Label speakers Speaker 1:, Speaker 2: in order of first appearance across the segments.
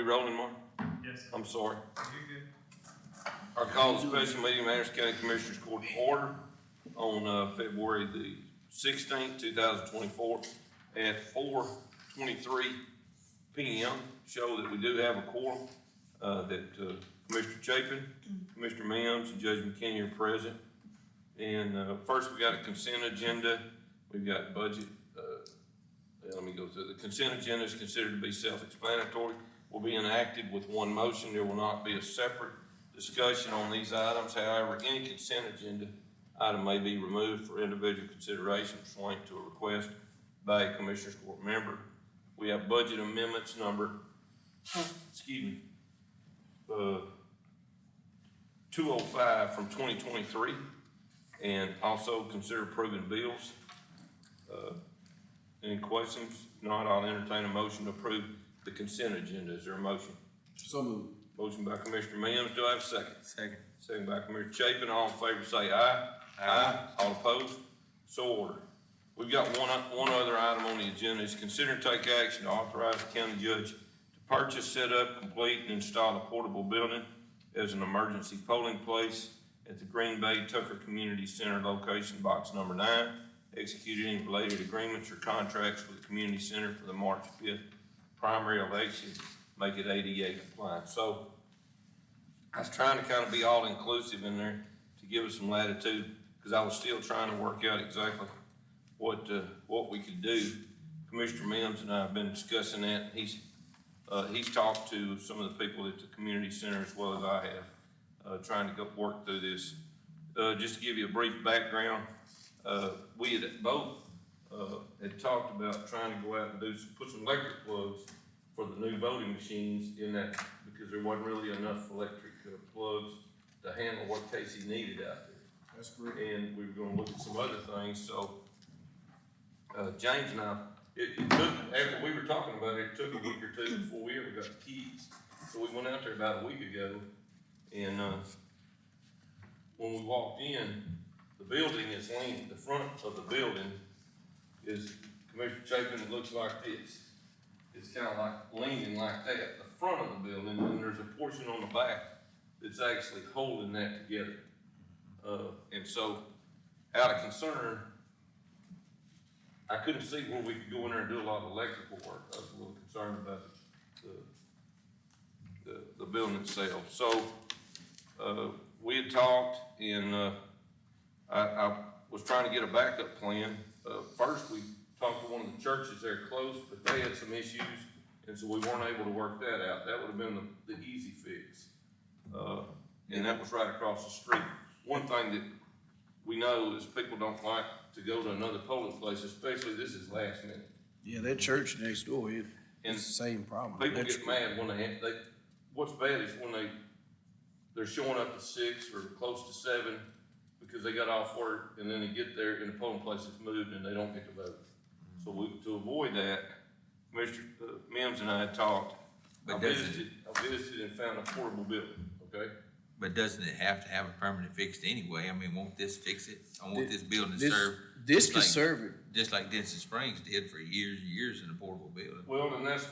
Speaker 1: We rolling, Mark?
Speaker 2: Yes, sir.
Speaker 1: I'm sorry.
Speaker 2: You're good.
Speaker 1: Our call of special meeting, Anderson County Commissioners Court order on, February the 16th, 2024 at 4:23 p.m. Show that we do have a quorum, Commissioner Chapin, Commissioner Mims, and Judge McKinney are present. And, first we got a consent agenda. We've got budget, let me go through. The consent agenda is considered to be self-explanatory, will be enacted with one motion. There will not be a separate discussion on these items. However, any consent agenda item may be removed for individual consideration pursuant to a request by a Commissioners Court member. We have budget amendments number, 205 from 2023, and also consider approving bills. Any questions? If not, I'll entertain a motion to approve the consent agenda. Is there a motion?
Speaker 3: So moved.
Speaker 1: Motion by Commissioner Mims. Do I have a second?
Speaker 3: Second.
Speaker 1: Second by Commissioner Chapin. All in favor say aye. Aye. All opposed? So ordered. We've got one other item on the agenda. Is consider and take action to authorize the county judge to purchase, set up, complete, and install a portable building as an emergency polling place at the Green Bay Tucker Community Center location, box number 9. Execute any related agreements or contracts with the community center for the March 5th primary election, make it ADA compliant. So I was trying to kind of be all inclusive in there to give us some latitude, because I was still trying to work out exactly what we could do. Commissioner Mims and I have been discussing that. He's talked to some of the people at the community center as well as I have, trying to go work through this. Just to give you a brief background, we had both had talked about trying to go out and put some electric plugs for the new voting machines in that, because there wasn't really enough electric plugs to handle what Casey needed out there.
Speaker 3: That's correct.
Speaker 1: And we were gonna look at some other things, so, James and I, it took, after we were talking about it, it took a week or two before we ever got the keys. So we went out there about a week ago, and, when we walked in, the building is leaning, the front of the building is, Commissioner Chapin, it looks like this. It's kind of like leaning like that, the front of the building, and there's a portion on the back that's actually holding that together. And so, out of concern, I couldn't see where we could go in there and do a lot of electrical work. I was a little concerned about the building itself. So, we had talked, and I was trying to get a backup plan. First, we talked to one of the churches there close, but they had some issues, and so we weren't able to work that out. That would have been the easy fix. And that was right across the street. One thing that we know is people don't like to go to another polling place, especially this is last minute.
Speaker 3: Yeah, that church next door, it's the same problem.
Speaker 1: People get mad when what's bad is when they're showing up at 6 or close to 7 because they got off work, and then they get there and the polling place is moved and they don't get to vote. So to avoid that, Mr. Mims and I had talked. I visited and found a portable building, okay?
Speaker 4: But doesn't it have to have a permanent fix anyway? I mean, won't this fix it? I want this building to serve.
Speaker 3: This can serve it.
Speaker 4: Just like Denson Springs did for years and years in a portable building.
Speaker 1: Well, and that's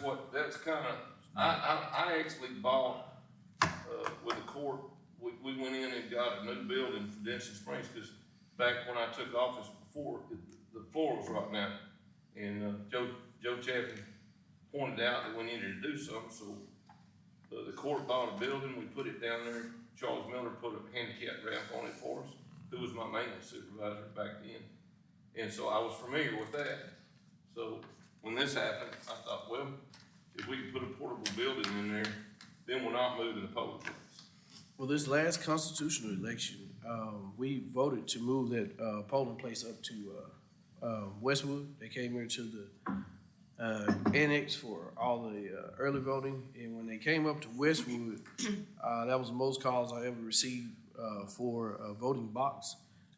Speaker 1: kind of, I actually bought, with the court, we went in and got a new building for Denson Springs, because back when I took office before, the floor was rotten out. And, Joe Chapin pointed out that we needed to do something, so the court bought a building, we put it down there. Charles Miller put a handicap ramp on it for us, who was my maintenance supervisor back then. And so I was familiar with that. So when this happened, I thought, well, if we can put a portable building in there, then we're not moving the polling place.
Speaker 3: Well, this last constitutional election, we voted to move that polling place up to Westwood. They came here to the annex for all the early voting, and when they came up to Westwood, that was the most calls I ever received for a voting box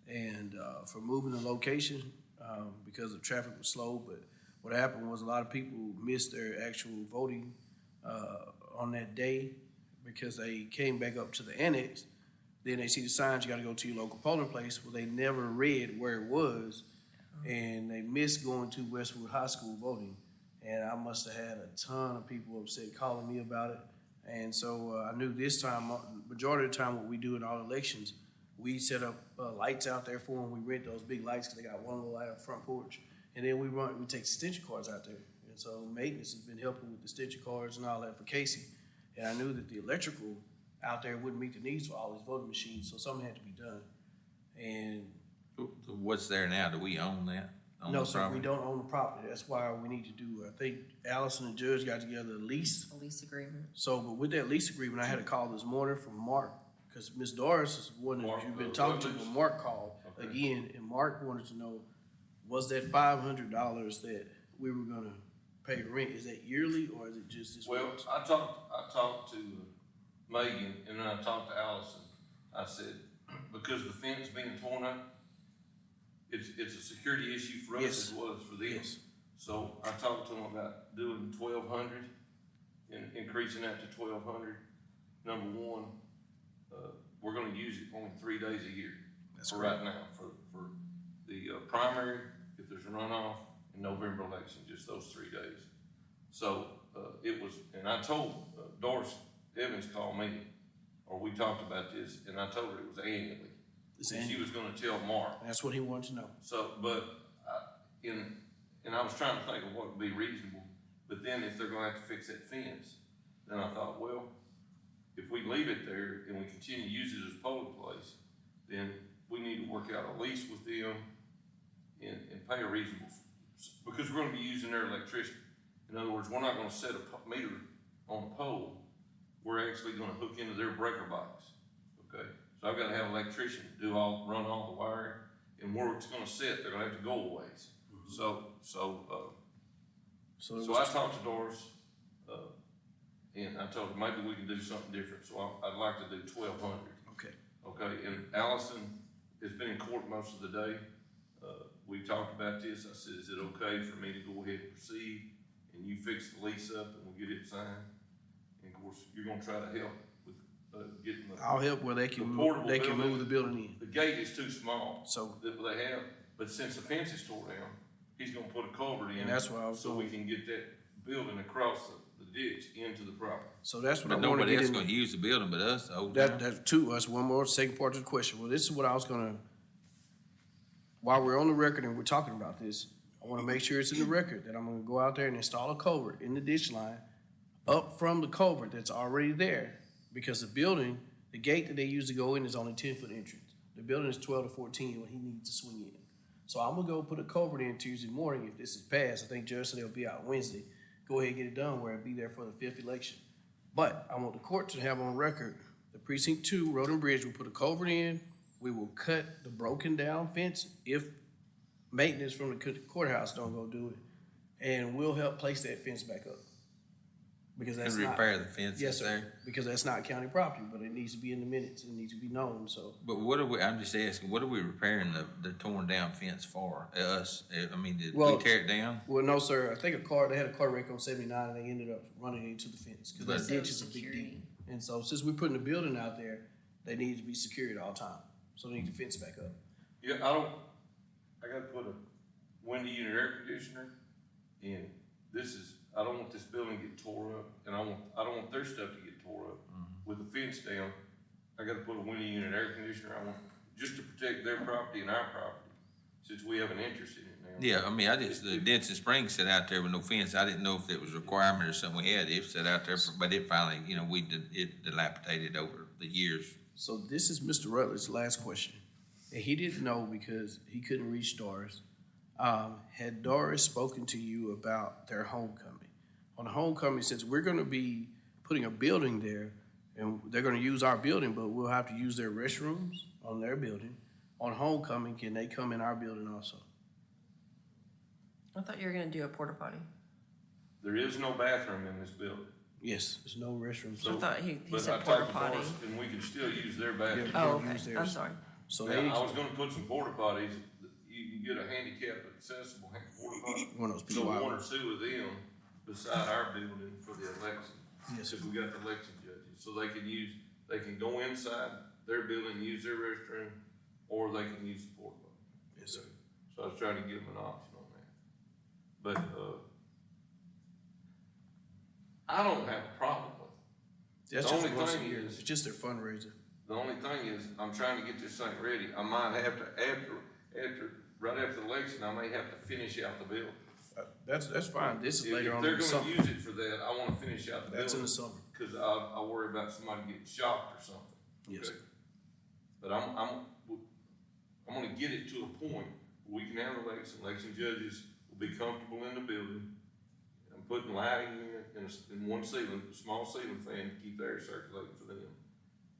Speaker 3: and for moving the location because the traffic was slow. But what happened was a lot of people missed their actual voting on that day because they came back up to the annex. Then they see the signs, you got to go to your local polling place. Well, they never read where it was, and they missed going to Westwood High School voting. And I must have had a ton of people upset calling me about it. And so I knew this time, majority of the time, what we do in all elections, we set up lights out there for them. We rent those big lights because they got one little light up front porch. And then we take extension cords out there. And so maintenance has been helping with the extension cords and all that for Casey. And I knew that the electrical out there wouldn't meet the needs for all these voting machines, so something had to be done. And
Speaker 4: What's there now? Do we own that? Own
Speaker 3: no,
Speaker 4: the
Speaker 3: sir, we
Speaker 4: property?
Speaker 3: don't own the property. That's why we need to do, I think Allison and Judge got together a lease.
Speaker 5: A lease agreement.
Speaker 3: So, but with that lease agreement, I had a call this morning from Mark, because Ms. Doris is one that
Speaker 1: Mark,
Speaker 3: you've been talking to, but Mark called
Speaker 1: Okay.
Speaker 3: again, and Mark wanted to know, was that $500 that we were gonna pay rent, is that yearly or is it just this
Speaker 1: Well,
Speaker 3: once?
Speaker 1: I talked to Megan, and then I talked to Allison. I said, because the fence being torn up, it's a security issue for us
Speaker 3: Yes.
Speaker 1: as well as for them.
Speaker 3: Yes.
Speaker 1: So I talked to them about doing 1,200 and increasing that to 1,200. Number one, we're gonna use it only 3 days a year.
Speaker 3: That's
Speaker 1: for
Speaker 3: correct.
Speaker 1: right now, for the primary, if there's a runoff, and November election, just those 3 days. So, it was, and I told, Doris Evans called me, or we talked about this, and I told her it was annually.
Speaker 3: It's
Speaker 1: And she
Speaker 3: annual.
Speaker 1: was gonna tell Mark.
Speaker 3: That's what he wanted to know.
Speaker 1: So, but, and I was trying to think of what would be reasonable, but then if they're gonna have to fix that fence, then I thought, well, if we leave it there and we continue to use it as a polling place, then we need to work out a lease with them and pay a reasonable, because we're gonna be using their electricity. In other words, we're not gonna set a meter on the pole, we're actually gonna hook into their breaker box, okay? So I've gotta have an electrician run all the wiring, and where it's gonna sit, they're gonna have to go a ways. So
Speaker 3: So it
Speaker 1: I
Speaker 3: was,
Speaker 1: talked to Doris, and I told her maybe we can do something different, so I'd like to do 1,200.
Speaker 3: okay.
Speaker 1: Okay, and Allison has been in court most of the day. We talked about this. I said, is it okay for me to go ahead and proceed? And you fix the lease up and we'll get it signed? And of course, you're gonna try to help with, getting
Speaker 3: I'll help where they
Speaker 1: the
Speaker 3: can,
Speaker 1: portable
Speaker 3: they can
Speaker 1: building.
Speaker 3: move the building in.
Speaker 1: The gate is too small
Speaker 3: So,
Speaker 1: that they have, but since the fence is tore down, he's gonna put a culvert in.
Speaker 3: And that's what I was
Speaker 1: So we
Speaker 3: doing.
Speaker 1: can get that building across the ditch into the property.
Speaker 3: so that's what
Speaker 4: But
Speaker 3: I wanna
Speaker 4: nobody
Speaker 3: get
Speaker 4: else
Speaker 3: in.
Speaker 4: gonna use the building but us the whole
Speaker 3: That,
Speaker 4: time?
Speaker 3: that's to us, one more, second part of the question. Well, this is what I was gonna, while we're on the record and we're talking about this, I wanna make sure it's in the record that I'm gonna go out there and install a culvert in the ditch line up from the culvert that's already there. Because the building, the gate that they use to go in is only 10-foot entrance. The building is 12 to 14 when he needs to swing in. So I'm gonna go put a culvert in Tuesday morning if this is passed. I think Judge said it'll be out Wednesday. Go ahead and get it done where it'll be there for the 5th election. But I want the court to have on record, the precinct 2, Road and Bridge will put a culvert in. We will cut the broken down fence if maintenance from the courthouse don't go do it. And we'll help place that fence back up. Because that's
Speaker 4: And
Speaker 3: not.
Speaker 4: repair the fence
Speaker 3: Yes,
Speaker 4: that's
Speaker 3: sir,
Speaker 4: there?
Speaker 3: because that's not county property, but it needs to be in the minutes, it needs to be known, so.
Speaker 4: But what are we, I'm just asking, what are we repairing the torn down fence for? Us, I mean, did we
Speaker 3: Well-
Speaker 4: tear it down?
Speaker 3: Well, no, sir, I think they had a car wreck on 79 and they ended up running into the fence, cause that
Speaker 4: But-
Speaker 3: ditch is a big
Speaker 5: Security.
Speaker 3: deal. And so since we're putting the building out there, they need to be secured all the time, so they need to fence back up.
Speaker 1: Yeah, I gotta put a window unit air conditioner in. I don't want this building to get tore up, and I don't want their stuff to get tore up. With the fence down, I gotta put a window unit air conditioner, just to protect their property and our property, since we have an interest in it now.
Speaker 4: Yeah, I mean, the Denson Springs sat out there with no fence. I didn't know if it was a requirement or something we had. It sat out there, but it finally, it dilapidated over the years.
Speaker 3: So this is Mr. Rutledge's last question, and he didn't know because he couldn't reach Doris. Had Doris spoken to you about their homecoming? On the homecoming, since we're gonna be putting a building there, and they're gonna use our building, but we'll have to use their restrooms on their building. On homecoming, can they come in our building also?
Speaker 5: I thought you were gonna do a porta potty.
Speaker 1: There is no bathroom in this building.
Speaker 3: Yes, there's no restrooms.
Speaker 1: So-
Speaker 5: I thought he
Speaker 1: But I
Speaker 5: said
Speaker 1: talked
Speaker 5: porta
Speaker 1: to
Speaker 5: potty.
Speaker 1: Doris, and we can still use their bathroom.
Speaker 3: Yeah.
Speaker 5: Oh,
Speaker 3: Can't use
Speaker 5: okay,
Speaker 3: theirs.
Speaker 5: I'm sorry.
Speaker 3: So
Speaker 1: Now,
Speaker 3: they,
Speaker 1: I was gonna put some porta potties, you can get a handicap accessible porta potty.
Speaker 3: one of those
Speaker 1: So
Speaker 3: people
Speaker 1: one or
Speaker 3: out.
Speaker 1: two of them beside our building for the election.
Speaker 3: Yes, sir.
Speaker 1: Because we got the election judges, so they can go inside their building, use their restroom, or they can use the porta potty.
Speaker 3: Yes, sir.
Speaker 1: So I was trying to give them an option on that. But, I don't have a problem with it.
Speaker 3: That's
Speaker 1: The
Speaker 3: just
Speaker 1: only
Speaker 3: once a
Speaker 1: thing
Speaker 3: year.
Speaker 1: is-
Speaker 3: It's just their fundraiser.
Speaker 1: The only thing is, I'm trying to get this thing ready. I might have to, right after the election, I may have to finish out the building.
Speaker 3: That's fine. This is
Speaker 1: If
Speaker 3: later on
Speaker 1: they're
Speaker 3: in the
Speaker 1: gonna
Speaker 3: summer.
Speaker 1: use it for that, I wanna finish out the
Speaker 3: That's in
Speaker 1: building.
Speaker 3: the summer.
Speaker 1: Cause I worry about somebody getting shocked or something.
Speaker 3: Yes.
Speaker 1: Okay? But I'm gonna get it to a point where we can have election judges will be comfortable in the building. I'm putting lighting in one ceiling, a small ceiling fan to keep the air circulating for them.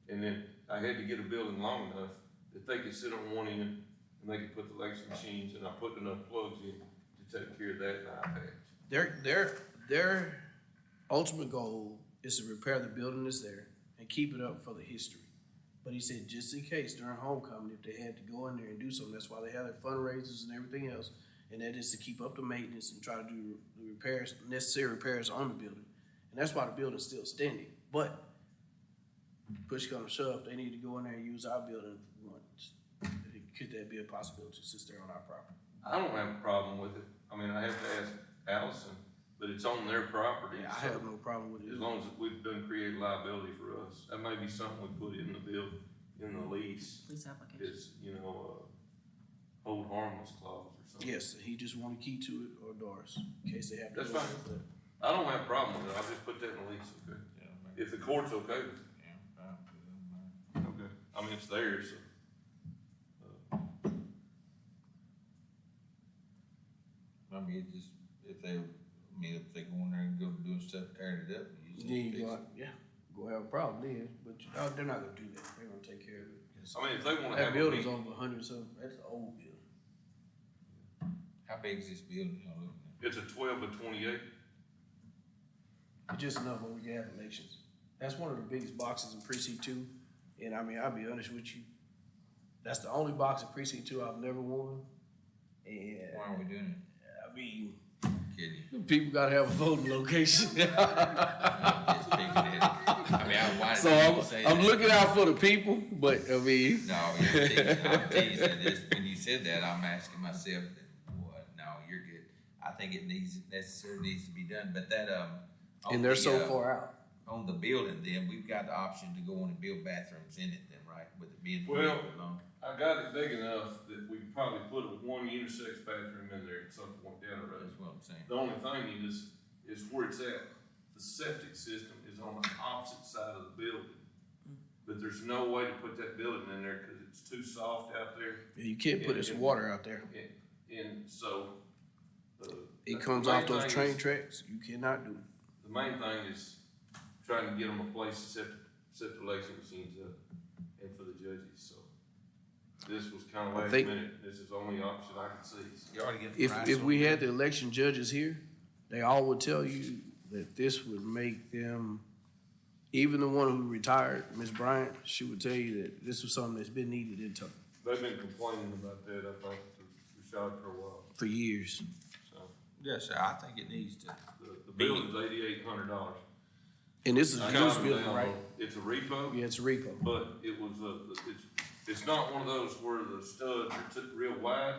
Speaker 1: And then I had to get a building long enough that they could sit on one end and they could put the election machines, and I put enough plugs in to take care of that and iPads.
Speaker 3: Their ultimate goal is to repair the building that's there and keep it up for the history. But he said, just in case during homecoming, if they had to go in there and do something, that's why they have their fundraisers and everything else. And that is to keep up the maintenance and try to do the repairs, necessary repairs on the building. And that's why the building's still standing. But push come to shove, they need to go in there and use our building once. Could that be a possibility since they're on our property?
Speaker 1: I don't have a problem with it. I mean, I have to ask Allison, but it's on their property.
Speaker 3: Yeah, I
Speaker 1: so
Speaker 3: have no problem with it.
Speaker 1: As long as we've done create liability for us. That may be something we put in the bill, in the lease,
Speaker 5: Lease application.
Speaker 1: is, hold harmless clause or something.
Speaker 3: Yes, he just want a key to it or Doris, in case they have to.
Speaker 1: That's
Speaker 3: go
Speaker 1: fine.
Speaker 3: with that.
Speaker 1: I don't have a problem with it. I'll just put that in the lease, okay? If the court's okay with it. Okay. I mean, it's theirs, so.
Speaker 4: I mean, it just, if they go in there and go doing stuff, tearing it up, use it.
Speaker 3: Then you
Speaker 4: fix
Speaker 3: go,
Speaker 4: it.
Speaker 3: out, yeah, go have a problem then, but they're not gonna do that. They're gonna take care of it.
Speaker 1: I mean, if they wanna
Speaker 3: That
Speaker 1: have a
Speaker 3: building's
Speaker 1: meeting,
Speaker 3: over 100 something. That's an old building.
Speaker 4: How big is this building y'all looking at?
Speaker 1: it's a 12 by 28.
Speaker 3: It's just enough when we can have elections. That's one of the biggest boxes in precinct 2. And I mean, I'll be honest with you. That's the only box in precinct 2 I've never won. And
Speaker 4: Why are we doing
Speaker 3: I mean,
Speaker 4: it? Kidding you.
Speaker 3: people gotta have a voting location.
Speaker 4: I'm just picking it. I mean, why
Speaker 3: So
Speaker 4: did people say
Speaker 3: I'm
Speaker 4: that?
Speaker 3: looking out for the people, but I mean,
Speaker 4: No, you're teasing. I'm teasing. When you said that, I'm asking myself, what? No, you're good. I think it necessarily needs to be done, but that, on
Speaker 3: and they're
Speaker 4: the,
Speaker 3: so far out.
Speaker 4: on the building, then we've got the option to go on and build bathrooms in it then, right? With it being.
Speaker 1: Well,
Speaker 4: long.
Speaker 1: I got it big enough that we could probably put one unisex bathroom in there at some point down the road.
Speaker 4: That's what I'm saying.
Speaker 1: The only thing is where it's at. The septic system is on the opposite side of the building. But there's no way to put that building in there because it's too soft out there.
Speaker 3: You can't put this water out there.
Speaker 1: And so.
Speaker 3: It
Speaker 1: the
Speaker 3: comes
Speaker 1: main
Speaker 3: off those
Speaker 1: thing
Speaker 3: train
Speaker 1: is-
Speaker 3: tracks. You cannot do it.
Speaker 1: The main thing is trying to get them a place to set the election machines up and for the judges, so. This was kind of
Speaker 3: I
Speaker 1: last
Speaker 3: think-
Speaker 1: minute. This is the only option I could see.
Speaker 4: You already get the price
Speaker 3: If
Speaker 4: on
Speaker 3: we
Speaker 4: it.
Speaker 3: had the election judges here, they all would tell you that this would make them, even the one who retired, Ms. Bryant, she would tell you that this was something that's been needed in Tucker
Speaker 1: They've been complaining about that, I think, to Rashad for a while,
Speaker 3: for years.
Speaker 1: so.
Speaker 4: Yes, sir, I think it needs to.
Speaker 1: The building's $8,800.
Speaker 3: And this is a
Speaker 1: I
Speaker 3: used
Speaker 1: got them
Speaker 3: building,
Speaker 1: down
Speaker 3: right?
Speaker 1: on- It's a repo,
Speaker 3: Yeah, it's a repo.
Speaker 1: but it was it's not one of those where the studs are real wide.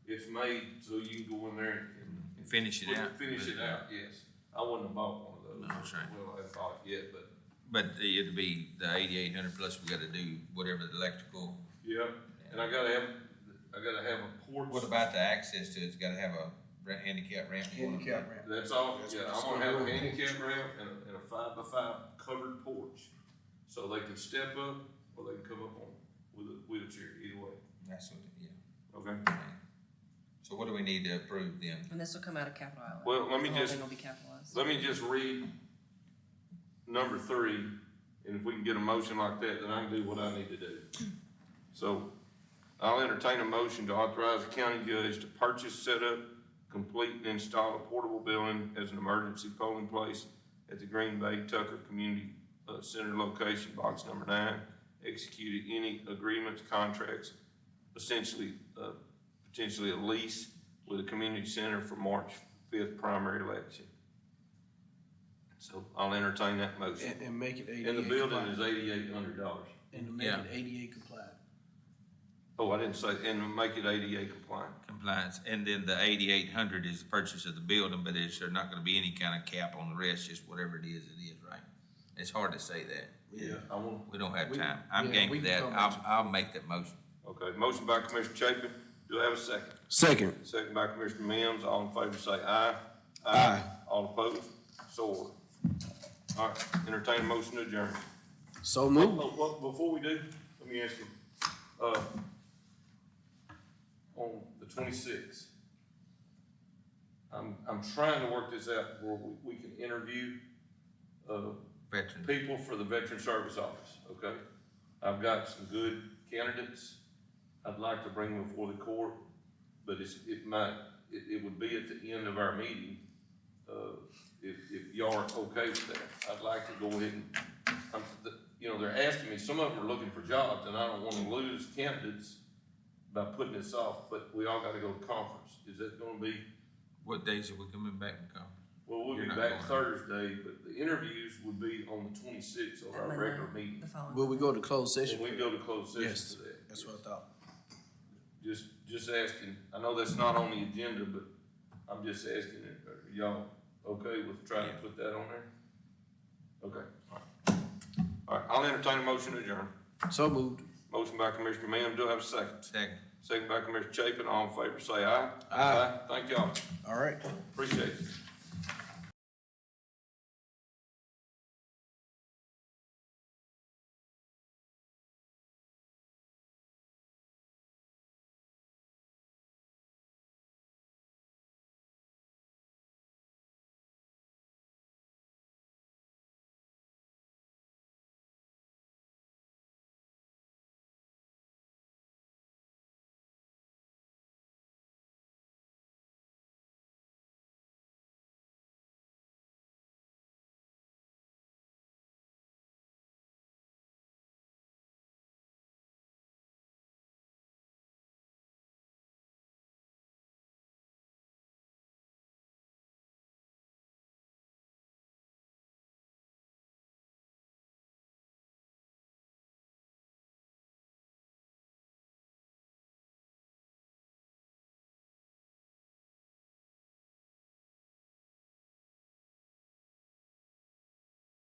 Speaker 1: It's made so you can go in there and.
Speaker 4: Finish it out.
Speaker 1: Finish it out, yes. I wouldn't have bought one of those.
Speaker 4: No, that's right.
Speaker 1: Well, I haven't bought it yet, but,
Speaker 4: But it'd be the 8,800 plus we gotta do whatever the electrical.
Speaker 1: yeah, and I gotta have a porch.
Speaker 4: What about the access to it? It's gotta have a handicap ramp.
Speaker 3: Handicap ramp.
Speaker 1: That's all,
Speaker 3: That's
Speaker 1: yeah,
Speaker 3: what it's
Speaker 1: I'm gonna have a
Speaker 3: gonna be.
Speaker 1: handicap ramp and a 5x5 covered porch. So they can step up or they can come up on with a wheelchair, either way,
Speaker 4: That's what, yeah.
Speaker 1: okay?
Speaker 4: So what do we need to approve then?
Speaker 5: And this will come out of capital outlay.
Speaker 1: Well, let me
Speaker 5: The whole
Speaker 1: just-
Speaker 5: thing will be capitalized.
Speaker 1: Let me just read number 3, and if we can get a motion like that, then I can do what I need to do. So, I'll entertain a motion to authorize the county judge to purchase, set up, complete, and install a portable building as an emergency polling place at the Green Bay Tucker Community Center location, box number 9, executed any agreements, contracts, essentially, potentially a lease with the community center for March 5th primary election. So I'll entertain that motion.
Speaker 3: And make it ADA
Speaker 1: And the building
Speaker 3: compliant.
Speaker 1: is $8,800.
Speaker 3: And to make
Speaker 4: Yeah.
Speaker 3: it ADA compliant.
Speaker 1: Oh, I didn't say, and make it ADA compliant.
Speaker 4: compliance, and then the 8,800 is the purchase of the building, but is there not gonna be any kind of cap on the rest, just whatever it is, right? It's hard to say that.
Speaker 3: Yeah.
Speaker 1: I want,
Speaker 4: We don't have
Speaker 3: We-
Speaker 4: time. I'm
Speaker 3: yeah,
Speaker 4: game
Speaker 3: we
Speaker 4: for
Speaker 3: can
Speaker 4: that.
Speaker 3: come back to-
Speaker 4: I'll make that motion.
Speaker 1: okay, motion by Commissioner Chapin, do I have a second?
Speaker 3: Second.
Speaker 1: Second by Commissioner Mims, all in favor say aye.
Speaker 3: Aye.
Speaker 1: All opposed, so ordered. All right, entertain a motion to adjourn.
Speaker 3: So moved.
Speaker 1: Before we do, let me ask you, on the 26th, I'm trying to work this out where we can interview,
Speaker 4: Veteran.
Speaker 1: people for the Veteran Service Office, okay? I've got some good candidates. I'd like to bring them before the court, but it would be at the end of our meeting, if y'all are okay with that. I'd like to go ahead and, they're asking me, some of them are looking for jobs, and I don't wanna lose candidates by putting this off, but we all gotta go to conference. Is that gonna be,
Speaker 4: What days are we coming back in conference?
Speaker 1: well, we'll
Speaker 4: You're
Speaker 1: be
Speaker 4: not
Speaker 1: back
Speaker 4: going.
Speaker 1: Thursday, but the interviews would be on the 26th of our
Speaker 5: Monday,
Speaker 1: regular meeting.
Speaker 5: The following.
Speaker 3: Will we go to closed
Speaker 1: And
Speaker 3: session?
Speaker 1: we go to closed
Speaker 3: Yes,
Speaker 1: session for that.
Speaker 3: that's what I thought.
Speaker 1: Just asking, I know that's not on the agenda, but I'm just asking, are y'all okay with trying to put that on there? Okay, all right. All right, I'll entertain a motion to adjourn.
Speaker 3: So moved.
Speaker 1: Motion by Commissioner Mims, do I have a second?
Speaker 4: Second.
Speaker 1: Second by Commissioner Chapin, all in favor say aye.
Speaker 3: Aye.
Speaker 1: Thank y'all,
Speaker 3: All right.
Speaker 1: appreciate it.